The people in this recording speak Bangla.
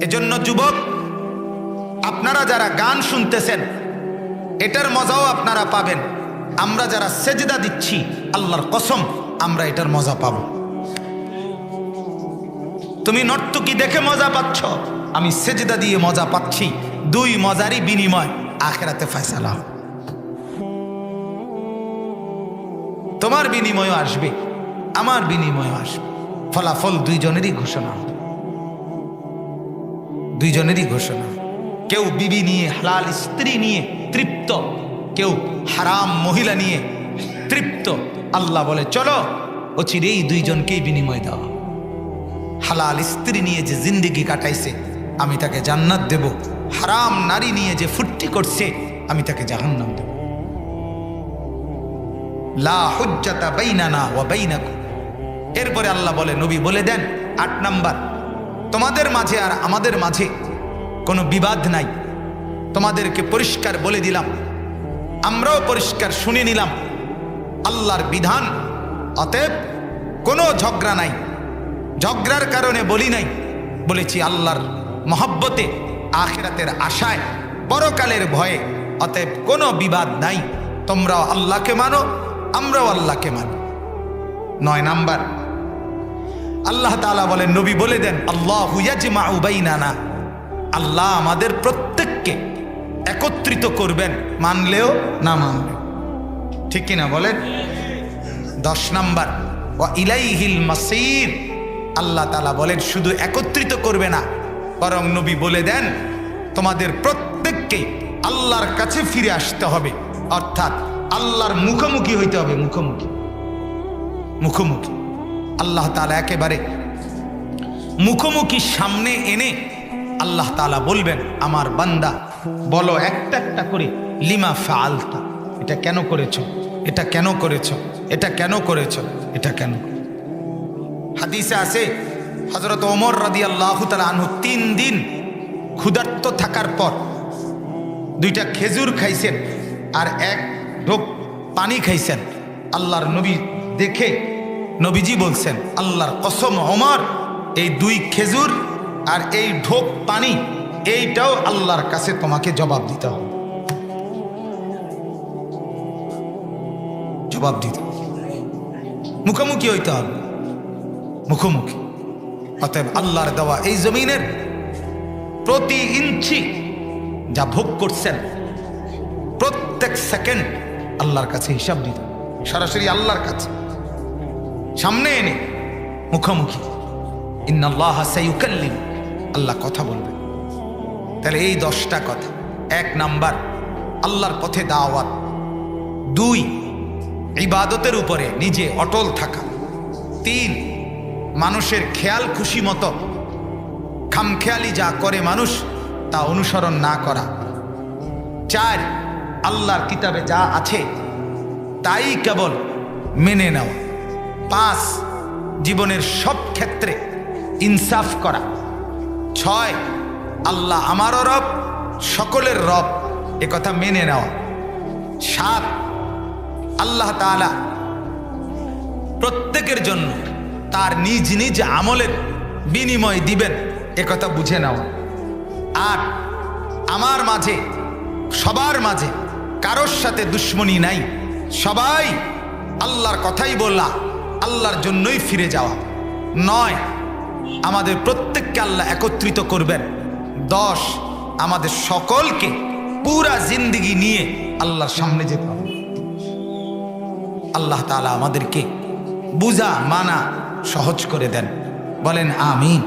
এজন্য যুবক, আপনারা যারা গান শুনতেছেন এটার মজাও আপনারা পাবেন। আমরা যারা সেজদা দিচ্ছি, আল্লাহর কসম আমরা এটার মজা পাব। তুমি নর্তকী দেখে মজা পাচ্ছ, আমি সেজদা দিয়ে মজা পাচ্ছি। দুই মজারই বিনিময় আখিরাতে ফয়সালা। তোমার বিনিময় আসবে, আমার বিনিময় আসবে, ফলাফল দুইজনেরই ঘোষণা, দুইজনেরই ঘোষণা। কেউ বিবি নিয়ে, হালাল স্ত্রী নিয়ে তৃপ্ত, কেউ হারাম মহিলা নিয়ে তৃপ্ত। আল্লাহ বলে চলো অচিরেই দুইজনকেই বিনিময় দেওয়া। হালাল স্ত্রী নিয়ে যে জিন্দেগি কাটাইছে আমি তাকে জান্নাত দেব, হারাম নারী নিয়ে যে ফুর্তি করছে আমি তাকে জাহান্নাম দেব। লা হুজ্জাতা বাইনানা ওয়া বাইনাকুম। এরপরে আল্লাহ বলে, নবী বলে দেন ৮ নাম্বার, তোমাদের মাঝে আর আমাদের মাঝে কোনো বিবাদ নাই। তোমাদেরকে পরিষ্কার বলে দিলাম, আমরাও পরিষ্কার শুনে নিলাম আল্লাহর বিধান। অতএব কোনো ঝগড়া নাই। ঝগড়ার কারণে বলি নাই, বলেছি আল্লাহর মহব্বতে, আখিরাতের আশায়, পরকালের ভয়ে। অতএব কোনো বিবাদ নাই। তোমরাও আল্লাহকে মানো, আমরাও আল্লাহকে মানি। ৯ নাম্বার, আল্লাহ তাআলা বলেন, নবী বলে দেন, আল্লাহু ইয়াজমাউ বাইনানা। আল্লাহ আমাদের প্রত্যেককে একত্রিত করবেন, মানলেও না মানলেও। ঠিক কিনা বলেন? ১০ নাম্বার, ওয়া ইলাইহিল মাসির। আল্লাহ তাআলা বলেন শুধু একত্রিত করবে না, বরং নবী বলে দেন তোমাদের প্রত্যেককে আল্লাহর কাছে ফিরে আসতে হবে। অর্থাৎ আল্লাহর মুখোমুখি হইতে হবে, মুখোমুখি, মুখোমুখি। আল্লাহ তাআলা একেবারে মুখোমুখি সামনে এনে আল্লাহ তাআলা বলবেন, আমার বান্দা বলো একটা একটা করে, লিমা ফাআলতা, এটা কেন করেছো, এটা কেন করেছো, এটা কেন করেছো, এটা কেন। হাদিসে আছে হযরত ওমর রাদিয়াল্লাহু তাআলা আনহু ৩ দিন ক্ষুধার্ত থাকার পর 2টা খেজুর খাইছেন আর 1 ঢোক পানি খাইছেন। আল্লাহর নবী দেখে নবীজি বলছেন, আল্লাহর কসম ওমর, এই 2 খেজুর আর এই ঢোক পানি, এইটাও আল্লাহর কাছে তোমাকে জবাব দিতে হবে, জবাব দিতে হবে, মুখোমুখি হইতে হবে, মুখোমুখি। অতএব আল্লাহর দেওয়া এই জমিনের প্রতি ইঞ্চি যা ভোগ করছেন, প্রত্যেক সেকেন্ড আল্লাহর কাছে হিসাব দিতে, সরাসরি আল্লাহর কাছে সামনে এনে মুখোমুখি। ইন্নাল্লাহা সাইয়ুকাল্লিম, আল্লাহ কথা বলবেন। তাহলে এই 10টা কথা। ১ নাম্বার, আল্লাহর পথে দাওয়াত। 2, ইবাদতের উপরে নিজে অটল থাকা। 3, মানুষের খেয়াল খুশি মতো খামখেয়ালি যা করে মানুষ তা অনুসরণ না করা। 4, আল্লাহর কিতাবে যা আছে তাই কেবল মেনে নেওয়া। 5, জীবনের সব ক্ষেত্রে ইনসাফ করা। 6, আল্লাহ আমারও রব, সকলের রব, একথা মেনে নেওয়া। 7, আল্লাহ তাআলা প্রত্যেকের জন্য তার নিজ নিজ আমলের বিনিময় দিবেন, একথা বুঝে নেওয়া। 8, আমার মাঝে, সবার মাঝে কারোর সাথে দুশ্মনী নাই, সবাই আল্লাহর কথাই বললা, আল্লাহর জন্যই ফিরে যাওয়া। 9, আমাদের প্রত্যেককে আল্লাহ একত্রিত করবেন। 10, আমাদের সকলকে পুরা জিন্দেগি নিয়ে আল্লাহর সামনে যেতে হবে। আল্লাহ তাআলা আমাদেরকে বুঝা মানা সহজ করে দেন। বলেন আমিন।